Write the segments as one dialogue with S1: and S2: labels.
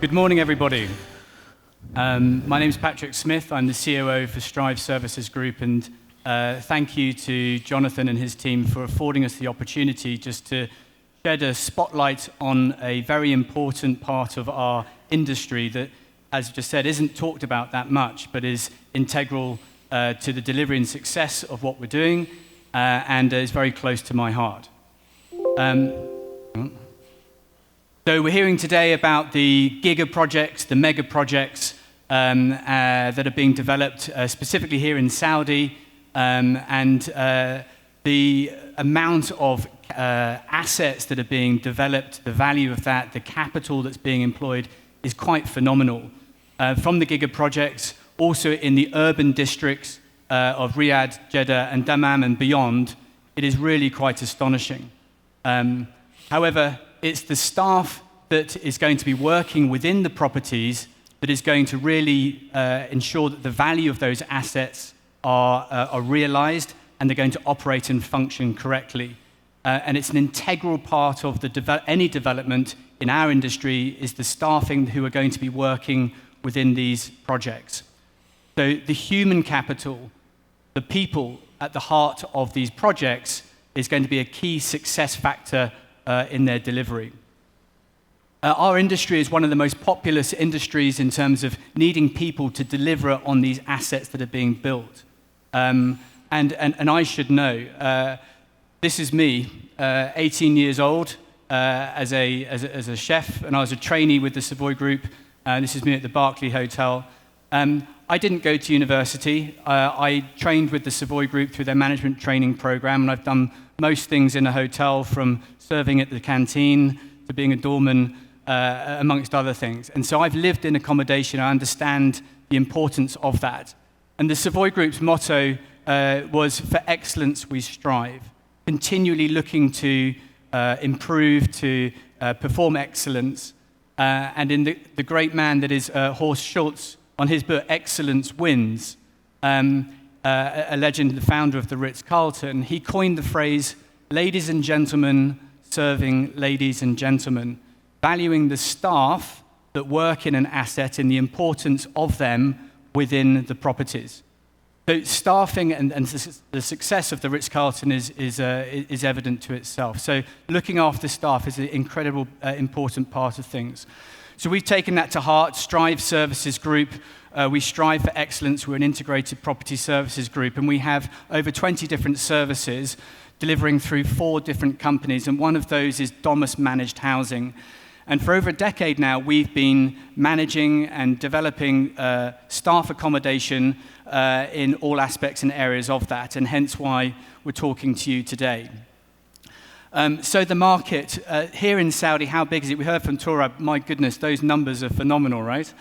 S1: Good morning, everybody. My name is Patrick Smith. I'm the COO for Strive Services Group, and thank you to Jonathan and his team for affording us the opportunity just to shed a spotlight on a very important part of our industry that, as I just said, isn't talked about that much, but is integral to the delivery and success of what we're doing, and is very close to my heart. So we're hearing today about the giga projects, the mega projects that are being developed specifically here in Saudi, and the amount of assets that are being developed, the value of that, the capital that's being employed is quite phenomenal. From the giga projects, also in the urban districts of Riyadh, Jeddah, and Dammam and beyond, it is really quite astonishing. However, it's the staff that is going to be working within the properties that is going to really ensure that the value of those assets are realized and they're going to operate and function correctly. And it's an integral part of any development in our industry is the staffing who are going to be working within these projects. So the human capital, the people at the heart of these projects is going to be a key success factor in their delivery. Our industry is one of the most populous industries in terms of needing people to deliver on these assets that are being built. And I should know, this is me, 18 years old, as a chef, and I was a trainee with the Savoy Group. This is me at the Berkeley Hotel. I didn't go to university. I trained with the Savoy Group through their management training program, and I've done most things in a hotel, from serving at the canteen to being a doorman, amongst other things. And so I've lived in accommodation. I understand the importance of that. And the Savoy Group's motto was, "For excellence we strive," continually looking to improve, to perform excellence. And in the great man that is Horst Schulze, on his book, Excellence Wins, a legend, the founder of the Ritz-Carlton, he coined the phrase, "Ladies and gentlemen serving ladies and gentlemen," valuing the staff that work in an asset and the importance of them within the properties. So staffing and the success of the Ritz-Carlton is evident to itself. So looking after staff is an incredible, important part of things. So we've taken that to heart. Strive Services Group, we strive for excellence. We're an integrated property services group, and we have over 20 different services delivering through 4 different companies, and one of those is Domus Managed Housing. And for over a decade now, we've been managing and developing staff accommodation in all aspects and areas of that, and hence why we're talking to you today. So the market here in Saudi, how big is it? We heard from Torab, my goodness, those numbers are phenomenal, right?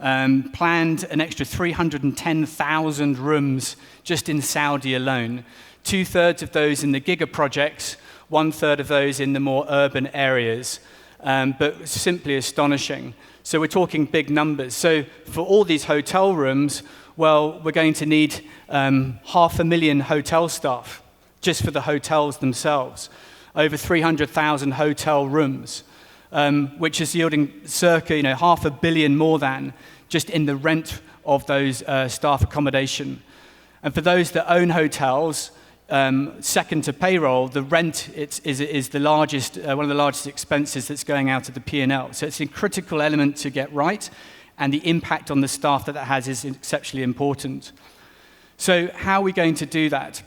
S1: Planned an extra 310,000 rooms just in Saudi alone. 2/3 of those in the giga projects, 1/3 of those in the more urban areas. But simply astonishing. So we're talking big numbers. So for all these hotel rooms, well, we're going to need 500,000 hotel staff just for the hotels themselves. Over 300,000 hotel rooms, which is yielding circa $500 million more than just in the rent of those staff accommodation. And for those that own hotels, second to payroll, the rent is the largest, one of the largest expenses that's going out of the P&L. So it's a critical element to get right, and the impact on the staff that has is exceptionally important. So how are we going to do that?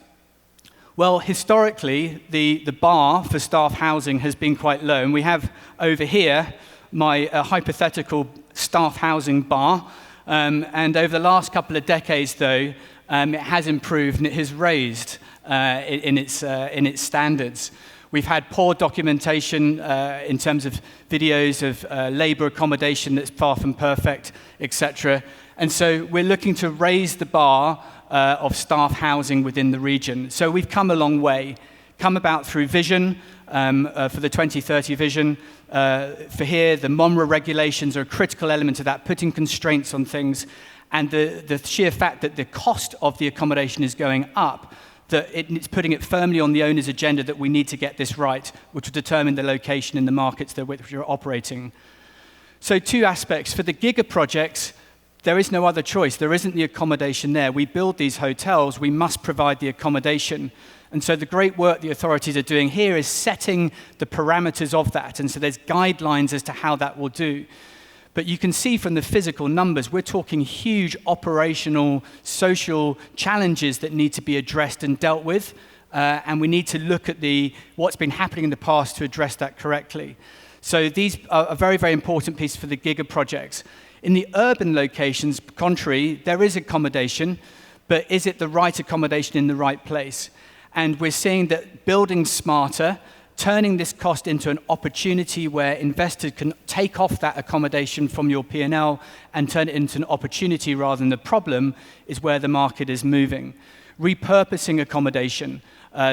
S1: Well, historically, the bar for staff housing has been quite low, and we have over here my hypothetical staff housing bar. And over the last couple of decades, though, it has improved and it has raised in its standards. We've had poor documentation in terms of videos of labour accommodation that's far from perfect, etc. And so we're looking to raise the bar of staff housing within the region. So we've come a long way, come about through vision for the 2030 vision. For here, the MOMRA regulations are a critical element of that, putting constraints on things, and the sheer fact that the cost of the accommodation is going up, that it's putting it firmly on the owner's agenda that we need to get this right, which will determine the location in the markets that we're operating. So 2 aspects. For the giga projects, there is no other choice. There isn't the accommodation there. We build these hotels, we must provide the accommodation. And so the great work the authorities are doing here is setting the parameters of that. And so there's guidelines as to how that will do. But you can see from the physical numbers, we're talking huge operational, social challenges that need to be addressed and dealt with. And we need to look at what's been happening in the past to address that correctly. So these are a very, very important piece for the giga projects. In the urban locations, contrary, there is accommodation, but is it the right accommodation in the right place? And we're seeing that building smarter, turning this cost into an opportunity where investors can take off that accommodation from your P&L and turn it into an opportunity rather than the problem, is where the market is moving. Repurposing accommodation,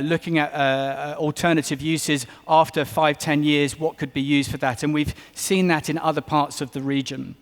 S1: looking at alternative uses after 5-10 years, what could be used for that? And we've seen that in other parts of the region.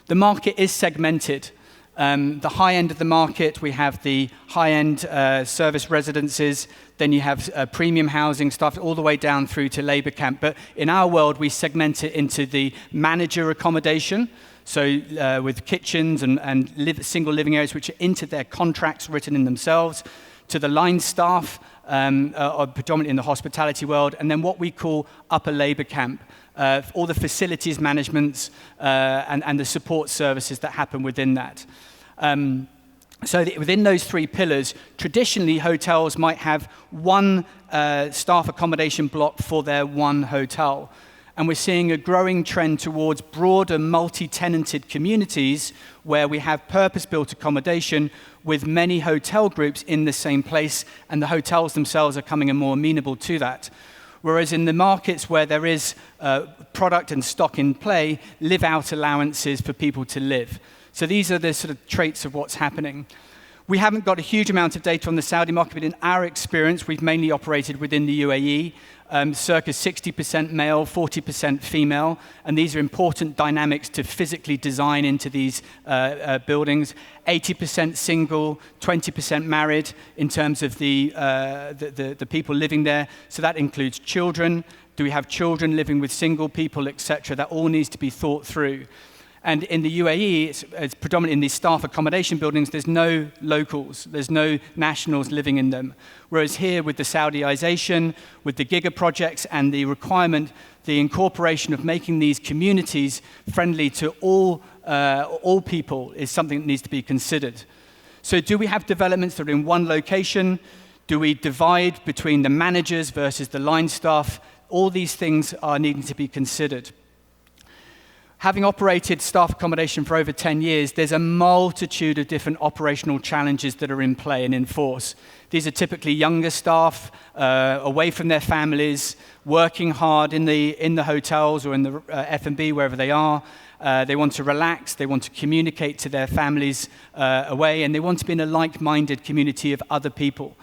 S1: The market is segmented. The high end of the market, we have the high-end service residences, then you have premium housing stuff all the way down through to labor camp. But in our world, we segment it into the manager accommodation, so with kitchens and single living areas which are into their contracts written in themselves, to the line staff, predominantly in the hospitality world, and then what we call upper labor camp. All the facilities managements and the support services that happen within that. So within those 3 pillars, traditionally hotels might have one staff accommodation block for their one hotel. And we're seeing a growing trend towards broader multi-tenanted communities where we have purpose-built accommodation with many hotel groups in the same place, and the hotels themselves are coming more amenable to that. Whereas in the markets where there is product and stock in play, live-out allowances for people to live. So these are the sort of traits of what's happening. We haven't got a huge amount of data on the Saudi market, but in our experience, we've mainly operated within the UAE, circa 60% male, 40% female, and these are important dynamics to physically design into these buildings. 80% single, 20% married in terms of the people living there. So that includes children. Do we have children living with single people, etc.? That all needs to be thought through. And in the UAE, it's predominantly in these staff accommodation buildings, there's no locals, there's no nationals living in them. Whereas here with the Saudiization, with the giga projects and the requirement, the incorporation of making these communities friendly to all people is something that needs to be considered. So do we have developments that are in one location? Do we divide between the managers versus the line staff? All these things are needing to be considered. Having operated staff accommodation for over 10 years, there's a multitude of different operational challenges that are in play and in force. These are typically younger staff, away from their families, working hard in the hotels or in the F&B, wherever they are. They want to relax, they want to communicate to their families away, and they want to be in a like-minded community of other people.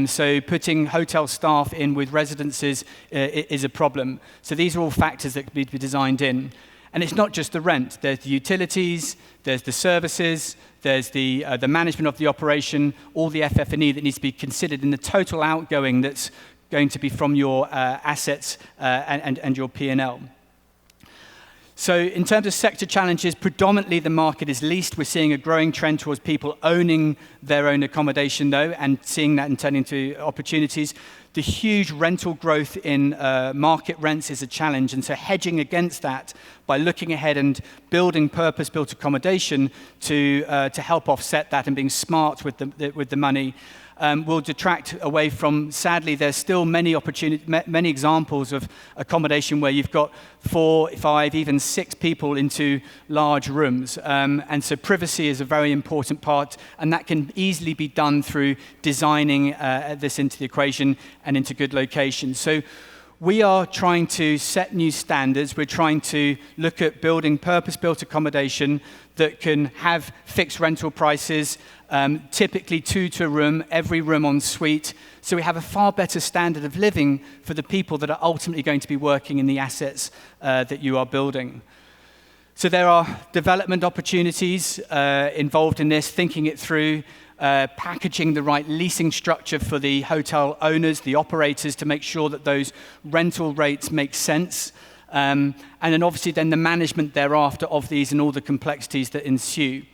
S1: So putting hotel staff in with residences is a problem. So these are all factors that need to be designed in. And it's not just the rent. There's the utilities, there's the services, there's the management of the operation, all the FF&E that needs to be considered in the total outgoing that's going to be from your assets and your P&L. So in terms of sector challenges, predominantly the market is leased. We're seeing a growing trend towards people owning their own accommodation, though, and seeing that and turning into opportunities. The huge rental growth in market rents is a challenge, and so hedging against that by looking ahead and building purpose-built accommodation to help offset that and being smart with the money will detract away from, sadly, there's still many examples of accommodation where you've got 4, 5, even 6 people into large rooms. And so privacy is a very important part, and that can easily be done through designing this into the equation and into good locations. So we are trying to set new standards. We're trying to look at building purpose-built accommodation that can have fixed rental prices, typically 2 to a room, every room en suite. So we have a far better standard of living for the people that are ultimately going to be working in the assets that you are building. So there are development opportunities involved in this, thinking it through, packaging the right leasing structure for the hotel owners, the operators, to make sure that those rental rates make sense. and then obviously then the management thereafter of these and all the complexities that ensue.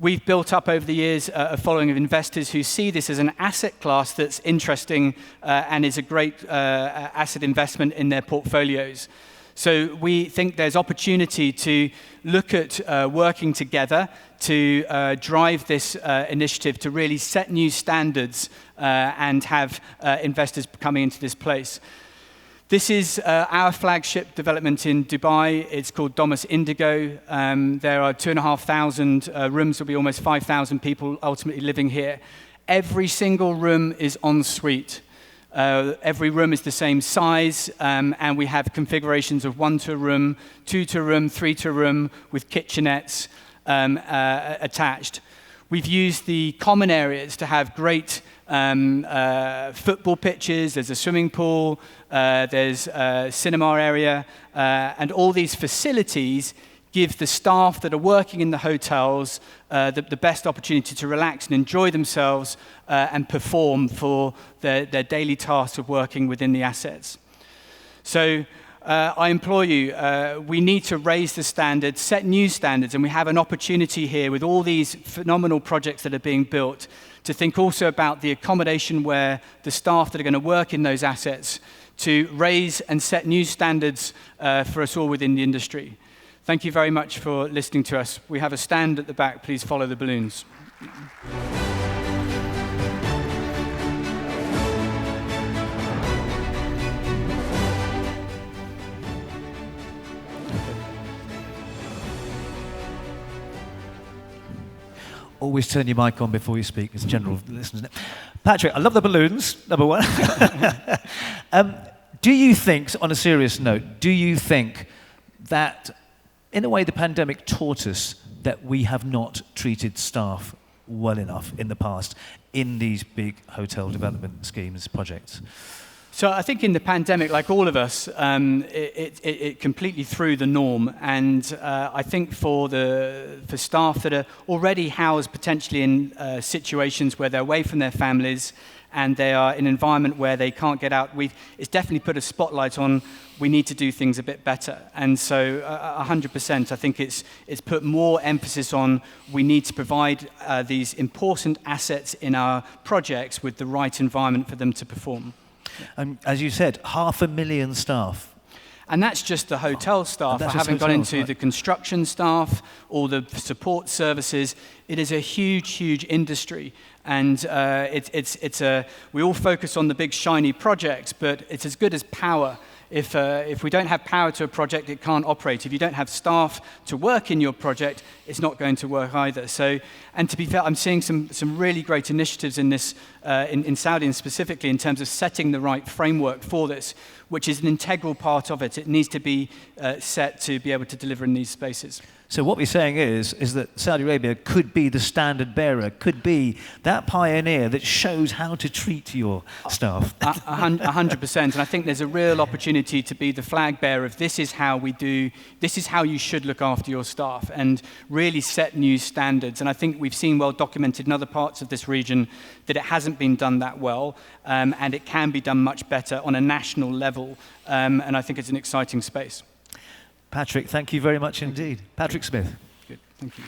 S1: We've built up over the years a following of investors who see this as an asset class that's interesting and is a great asset investment in their portfolios. So we think there's opportunity to look at working together to drive this initiative to really set new standards and have investors coming into this place. This is our flagship development in Dubai. It's called Domus Indigo. There are 2,500 rooms. There'll be almost 5,000 people ultimately living here. Every single room is en suite. Every room is the same size, and we have configurations of 1 to a room, 2 to a room, 3 to a room, with kitchenettes attached. We've used the common areas to have great football pitches. There's a swimming pool, there's a cinema area, and all these facilities give the staff that are working in the hotels the best opportunity to relax and enjoy themselves and perform for their daily tasks of working within the assets. So I implore you, we need to raise the standards, set new standards, and we have an opportunity here with all these phenomenal projects that are being built to think also about the accommodation where the staff that are going to work in those assets to raise and set new standards for us all within the industry. Thank you very much for listening to us. We have a stand at the back. Please follow the balloons.
S2: Always turn your mic on before you speak, as general listeners. Patrick, I love the balloons, number one. Do you think, on a serious note, do you think that, in a way, the pandemic taught us that we have not treated staff well enough in the past in these big hotel development schemes, projects?
S1: So I think in the pandemic, like all of us, it completely threw the norm. And I think for staff that are already housed potentially in situations where they're away from their families and they are in an environment where they can't get out, it's definitely put a spotlight on we need to do things a bit better. And so 100%, I think it's put more emphasis on we need to provide these important assets in our projects with the right environment for them to perform.
S2: As you said, 500,000 staff.
S1: And that's just the hotel staff. I haven't gone into the construction staff, all the support services. It is a huge, huge industry. And we all focus on the big, shiny projects, but it's as good as power. If we don't have power to a project, it can't operate. If you don't have staff to work in your project, it's not going to work either. So, and to be fair, I'm seeing some really great initiatives in this, in Saudi and specifically in terms of setting the right framework for this, which is an integral part of it. It needs to be set to be able to deliver in these spaces.
S2: So what we're saying is that Saudi Arabia could be the standard bearer, could be that pioneer that shows how to treat your staff.
S1: 100%. And I think there's a real opportunity to be the flag bearer of this is how we do, this is how you should look after your staff and really set new standards. And I think we've seen well documented in other parts of this region that it hasn't been done that well, and it can be done much better on a national level. And I think it's an exciting space.
S2: Patrick, thank you very much indeed. Patrick Smith.
S1: Good, thank you.